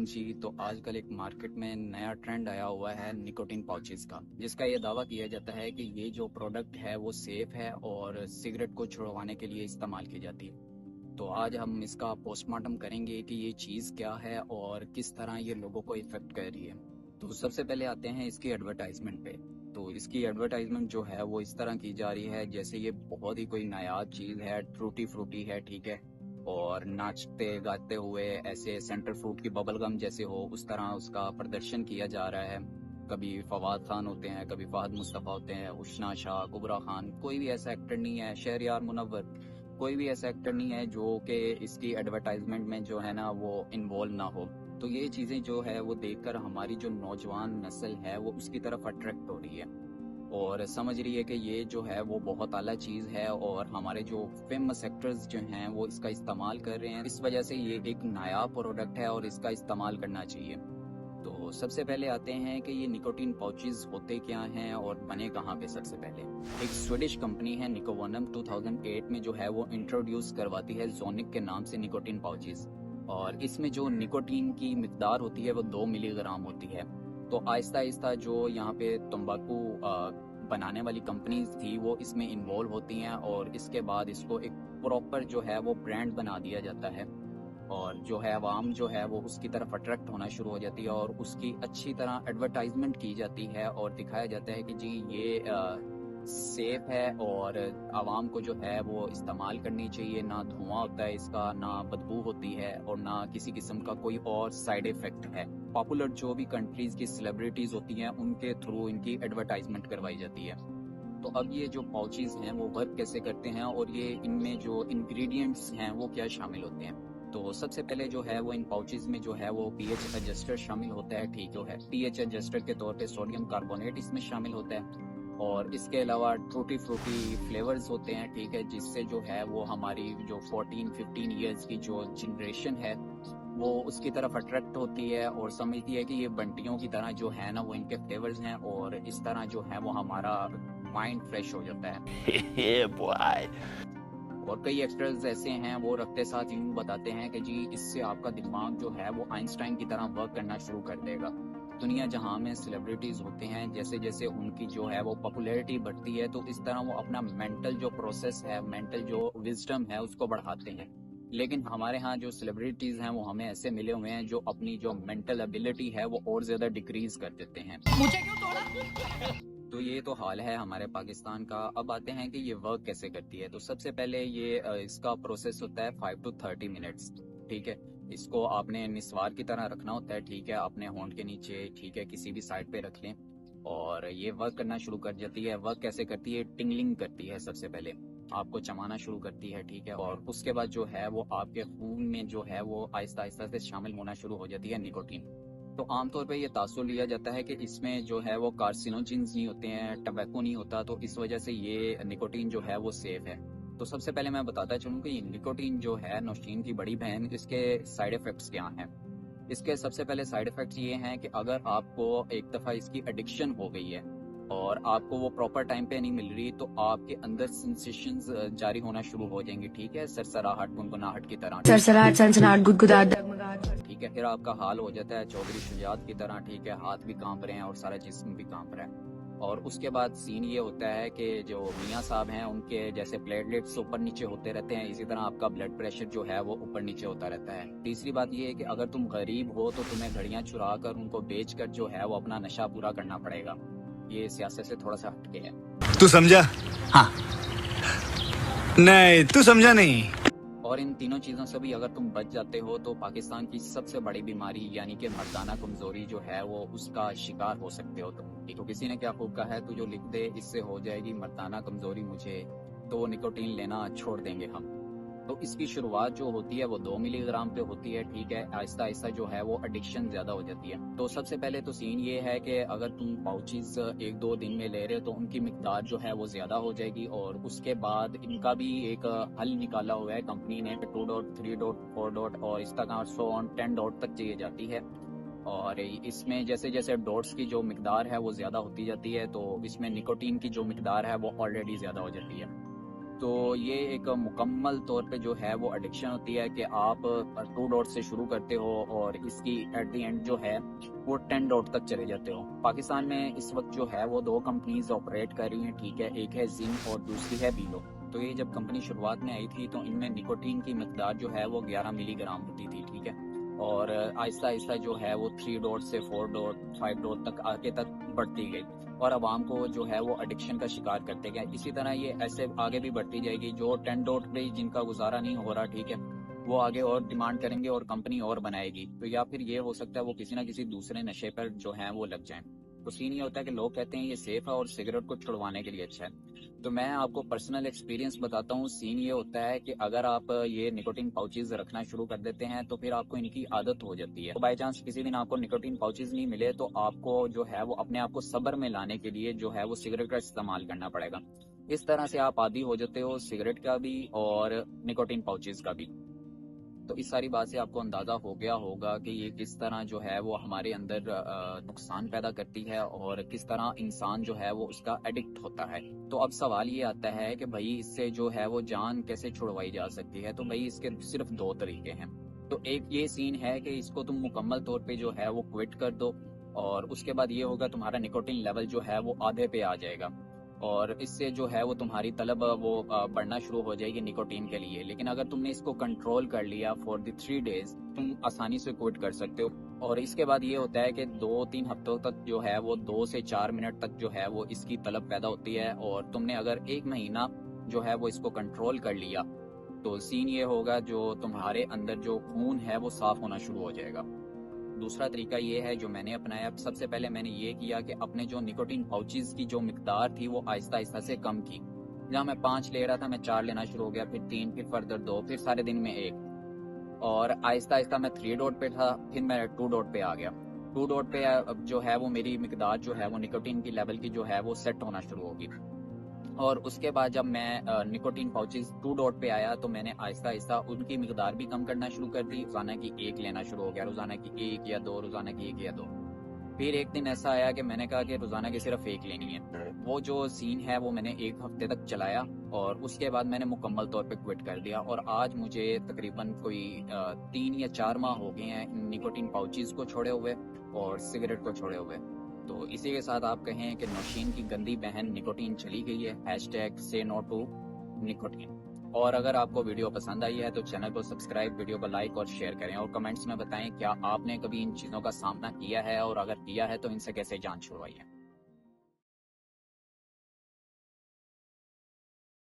वालेकुम जी। तो आजकल एक मार्केट में नया ट्रेंड आया हुआ है निकोटिन पाउचेस का, जिसका ये दावा किया जाता है कि ये जो प्रोडक्ट है वो सेफ है और सिगरेट को छुड़वाने के लिए इस्तेमाल की जाती है। तो आज हम इसका पोस्टमार्टम करेंगे कि ये चीज़ क्या है और किस तरह ये लोगों को इफेक्ट कर रही है। तो सबसे पहले आते हैं इसकी एडवर्टाइजमेंट पे। तो इसकी एडवर्टाइजमेंट जो है वो इस तरह की जा रही है जैसे ये बहुत ही कोई नायाब चीज़ है, ट्रूटी फ्रूटी है, ठीक है, और नाचते गाते हुए ऐसे सेंटर फ्रूट की बबल गम जैसे हो उस तरह उसका प्रदर्शन किया जा रहा है। कभी फवाद खान होते हैं, कभी फहद मुस्तफ़ा होते हैं, उशना शाह, कुबरा खान, कोई भी ऐसा एक्टर नहीं है, शहरयार मुनव्वर, कोई भी ऐसा एक्टर नहीं है जो कि इसकी एडवर्टाइजमेंट में जो है ना वो इन्वॉल्व ना हो। तो ये चीज़ें जो है वो देखकर हमारी जो नौजवान नस्ल है वो उसकी तरफ अट्रैक्ट हो रही है और समझ रही है कि ये जो है वो बहुत आला चीज़ है और हमारे जो फेमस एक्टर्स जो हैं वो इसका इस्तेमाल कर रहे हैं। इस वजह से ये एक नायाब प्रोडक्ट है और इसका इस्तेमाल करना चाहिए। तो सबसे पहले आते हैं कि ये निकोटिन पाउचेस होते क्या हैं और बने कहाँ पे। सबसे पहले एक स्वीडिश कंपनी है निकोवनम 2008 में जो है वो इंट्रोड्यूस करवाती है जोनिक के नाम से निकोटिन पाउचेस, और इसमें जो निकोटीन की मिकदार होती है वो 2 मिलीग्राम होती है। तो आहिस्ता आहिस्ता जो यहाँ पे तंबाकू बनाने वाली कंपनीज थी वो इसमें इन्वॉल्व होती हैं और इसके बाद इसको एक प्रॉपर जो है वो ब्रांड बना दिया जाता है और जो है आवाम जो है वो उसकी तरफ अट्रैक्ट होना शुरू हो जाती है और उसकी अच्छी तरह एडवर्टाइजमेंट की जाती है और दिखाया जाता है कि जी ये सेफ है और आवाम को जो है वो इस्तेमाल करनी चाहिए। ना धुआं होता है इसका, ना बदबू होती है और ना किसी किस्म का कोई और साइड इफेक्ट है। पॉपुलर जो भी कंट्रीज की सेलिब्रिटीज होती हैं उनके थ्रू इनकी एडवर्टाइजमेंट करवाई जाती है। तो अब ये जो पाउचेस हैं वो वर्क कैसे करते हैं और ये इनमें जो इंग्रेडिएंट्स हैं वो क्या शामिल होते हैं। तो सबसे पहले जो है वो इन पाउचेस में जो है वो पीएच एडजस्टर शामिल होता है, ठीक है। पीएच एडजस्टर के तौर पे सोडियम कार्बोनेट इसमें शामिल होता है और इसके अलावा टूटी फ्रूटी फ्लेवर्स होते हैं, ठीक है, जिससे जो है वो हमारी जो 14-15 ईयर्स की जो जनरेशन है वो उसकी तरफ अट्रैक्ट होती है और समझती है कि ये बंटियों की तरह जो है ना वो इनके फ्लेवर्स हैं और इस तरह जो है वो हमारा माइंड फ्रेश हो जाता है। boy. और कई एक्टर्स ऐसे हैं वो रखते साथ यूं बताते हैं कि जी इससे आपका दिमाग जो है वो आइंस्टाइन की तरह वर्क करना शुरू कर देगा। दुनिया जहां में सेलिब्रिटीज होते हैं जैसे जैसे उनकी जो है वो पॉपुलैरिटी बढ़ती है तो इस तरह वो अपना मेंटल जो प्रोसेस है, मेंटल जो विजडम है उसको बढ़ाते हैं। लेकिन हमारे यहाँ जो सेलिब्रिटीज हैं वो हमें ऐसे मिले हुए हैं जो अपनी जो मेंटल एबिलिटी है वो और ज्यादा डिक्रीज कर देते हैं। मुझे क्यों तोड़ा? तो ये तो हाल है हमारे पाकिस्तान का। अब आते हैं कि ये वर्क कैसे करती है। तो सबसे पहले ये इसका प्रोसेस होता है 5 to 30 मिनट्स, ठीक है। इसको आपने निस्वार की तरह रखना होता है, ठीक है, अपने होंठ के नीचे, ठीक है, किसी भी साइड पे रख लें और ये वर्क करना शुरू कर जाती है। वर्क कैसे करती है? टिंगलिंग करती है। सबसे पहले आपको चमाना शुरू करती है, ठीक है, और उसके बाद जो है वो आपके खून में जो है वो आहिस्ता आहिस्ता से शामिल होना शुरू हो जाती है निकोटीन। तो आमतौर पे ये तासुर लिया जाता है कि इसमें जो है वो कार्सिनोजेंस नहीं होते हैं, टबैको नहीं होता, तो इस वजह से ये निकोटीन जो है वो सेफ है। तो सबसे पहले मैं बताता चलूँ कि निकोटीन जो है नौशीन की बड़ी बहन, इसके साइड इफेक्ट्स क्या हैं। इसके सबसे पहले साइड इफेक्ट्स ये हैं कि अगर आपको एक दफ़ा इसकी एडिक्शन हो गई है और आपको वो प्रॉपर टाइम पे नहीं मिल रही तो आपके अंदर सेंसेशंस जारी होना शुरू हो जाएंगे, ठीक है, सरसराहट, गुनगुनाहट की तरह, सरसराहट, सनसनाहट, गुदगुदाहट, डगमगाहट। ठीक है। फिर आपका हाल हो जाता है चौधरी शुजात की तरह, ठीक है, हाथ भी कांप रहे हैं और सारा जिस्म भी कांप रहा है। और उसके बाद सीन ये होता है कि जो मियाँ साहब हैं उनके जैसे प्लेटलेट्स ऊपर नीचे होते रहते हैं, इसी तरह आपका ब्लड प्रेशर जो है वो ऊपर नीचे होता रहता है। तीसरी बात ये है कि अगर तुम गरीब हो तो तुम्हें घड़ियां चुरा कर उनको बेच कर जो है वो अपना नशा पूरा करना पड़ेगा। ये सियासत से थोड़ा सा हटके है। तू समझा? हाँ। नहीं, तू समझा नहीं। और इन तीनों चीज़ों से भी अगर तुम बच जाते हो तो पाकिस्तान की सबसे बड़ी बीमारी यानी कि मर्दाना कमजोरी जो है वो उसका शिकार हो सकते हो तुम। तो किसी ने क्या खूब कहा है, तू जो लिख दे इससे हो जाएगी मर्दाना कमजोरी मुझे, तो निकोटीन लेना छोड़ देंगे हम। तो इसकी शुरुआत जो होती है वो 2 मिलीग्राम पे होती है, ठीक है। आहिस्ता आहिस्ता जो है वो एडिक्शन ज्यादा हो जाती है। तो सबसे पहले तो सीन ये है कि अगर तुम पाउचेस 1-2 दिन में ले रहे हो तो उनकी मिकदार जो है वो ज्यादा हो जाएगी और उसके बाद इनका भी एक हल निकाला हुआ है कंपनी ने, 2 डॉट, 3 डॉट, 4 डॉट और इस तरह सो ऑन 10 डॉट तक चाहिए जाती है। और इसमें जैसे जैसे डॉट्स की जो मिकदार है वो ज्यादा होती जाती है तो इसमें निकोटीन की जो मिकदार है वो ऑलरेडी ज्यादा हो जाती है। तो ये एक मुकम्मल तौर पे जो है वो एडिक्शन होती है कि आप 2 डॉट से शुरू करते हो और इसकी एट द एंड जो है वो 10 डॉट तक चले जाते हो। पाकिस्तान में इस वक्त जो है वो 2 कंपनीज ऑपरेट कर रही हैं, ठीक है, एक है जिन और दूसरी है बीलो। तो ये जब कंपनी शुरुआत में आई थी तो इनमें निकोटीन की मिकदार जो है वो 11 मिलीग्राम होती थी, ठीक है, और आहिस्ता आहिस्ता जो है वो 3 डॉट से 4 डॉट 5 डॉट तक आगे तक बढ़ती गई और आवाम को जो है वो एडिक्शन का शिकार करते गए। इसी तरह ये ऐसे आगे भी बढ़ती जाएगी। जो 10 डॉट पे जिनका गुजारा नहीं हो रहा, ठीक है, वो आगे और डिमांड करेंगे और कंपनी और बनाएगी। तो या फिर ये हो सकता है वो किसी ना किसी दूसरे नशे पर जो है वो लग जाएं। तो सीन ये होता है कि लोग कहते हैं ये सेफ है और सिगरेट को छुड़वाने के लिए अच्छा है। तो मैं आपको पर्सनल एक्सपीरियंस बताता हूँ। सीन ये होता है कि अगर आप ये निकोटीन पाउचेज रखना शुरू कर देते हैं तो फिर आपको इनकी आदत हो जाती है। तो बाई चांस किसी दिन आपको निकोटीन पाउचेज नहीं मिले तो आपको जो है वो अपने आप को सब्र में लाने के लिए जो है वो सिगरेट का इस्तेमाल करना पड़ेगा। इस तरह से आप आदी हो जाते हो सिगरेट का भी और निकोटीन पाउचेज का भी। तो इस सारी बात से आपको अंदाजा हो गया होगा कि ये किस तरह जो है वो हमारे अंदर नुकसान पैदा करती है और किस तरह इंसान जो है वो उसका एडिक्ट होता है। तो अब सवाल ये आता है कि भाई इससे जो है वो जान कैसे छुड़वाई जा सकती है। तो भाई इसके सिर्फ 2 तरीके हैं। तो एक ये सीन है कि इसको तुम मुकम्मल तौर पे जो है वो क्विट कर दो और उसके बाद ये होगा तुम्हारा निकोटीन लेवल जो है वो आधे पे आ जाएगा और इससे जो है वो तुम्हारी तलब वो बढ़ना शुरू हो जाएगी निकोटीन के लिए। लेकिन अगर तुमने इसको कंट्रोल कर लिया फॉर द 3 डेज तुम आसानी से क्विट कर सकते हो। और इसके बाद ये होता है कि 2-3 हफ्तों तक जो है वो 2 से 4 मिनट तक जो है वो इसकी तलब पैदा होती है और तुमने अगर 1 महीना जो है वो इसको कंट्रोल कर लिया तो सीन ये होगा जो तुम्हारे अंदर जो खून है वो साफ होना शुरू हो जाएगा। दूसरा तरीका ये है जो मैंने अपनाया। सबसे पहले मैंने ये किया कि अपने जो निकोटीन पाउचेज की जो मिकदार थी वो आहिस्ता आहिस्ता से कम की। जहाँ मैं 5 ले रहा था मैं 4 लेना शुरू हो गया, फिर 3, फिर फर्दर 2, फिर सारे दिन में 1 और आहिस्ता आहिस्ता मैं 3 डॉट पे था, फिर मैं 2 डॉट पे आ गया। 2 डॉट पे अब जो है वो मेरी मिकदार जो है वो निकोटीन की लेवल की जो है वो सेट होना शुरू होगी। और उसके बाद जब मैं निकोटीन पाउचेज 2 डॉट पे आया तो मैंने आहिस्ता आहिस्ता उनकी मिकदार भी कम करना शुरू कर दी। रोजाना की 1 लेना शुरू हो गया, रोजाना की 1 या 2, रोजाना की 1 या 2। फिर एक दिन ऐसा आया कि मैंने कहा कि रोजाना की सिर्फ 1 लेनी है। वो जो सीन है वो मैंने 1 हफ्ते तक चलाया और उसके बाद मैंने मुकम्मल तौर पे क्विट कर दिया। और आज मुझे तकरीबन कोई 3 या 4 माह हो गए हैं निकोटीन पाउचेज को छोड़े हुए और सिगरेट को छोड़े हुए। तो इसी के साथ आप कहें कि नौशीन की गंदी बहन निकोटीन चली गई है। #say no to nicotine. और अगर आपको वीडियो पसंद आई है तो चैनल को सब्सक्राइब, वीडियो को लाइक और शेयर करें और कमेंट्स में बताएं क्या आपने कभी इन चीज़ों का सामना किया है और अगर किया है तो इनसे कैसे जान छुड़वाई है।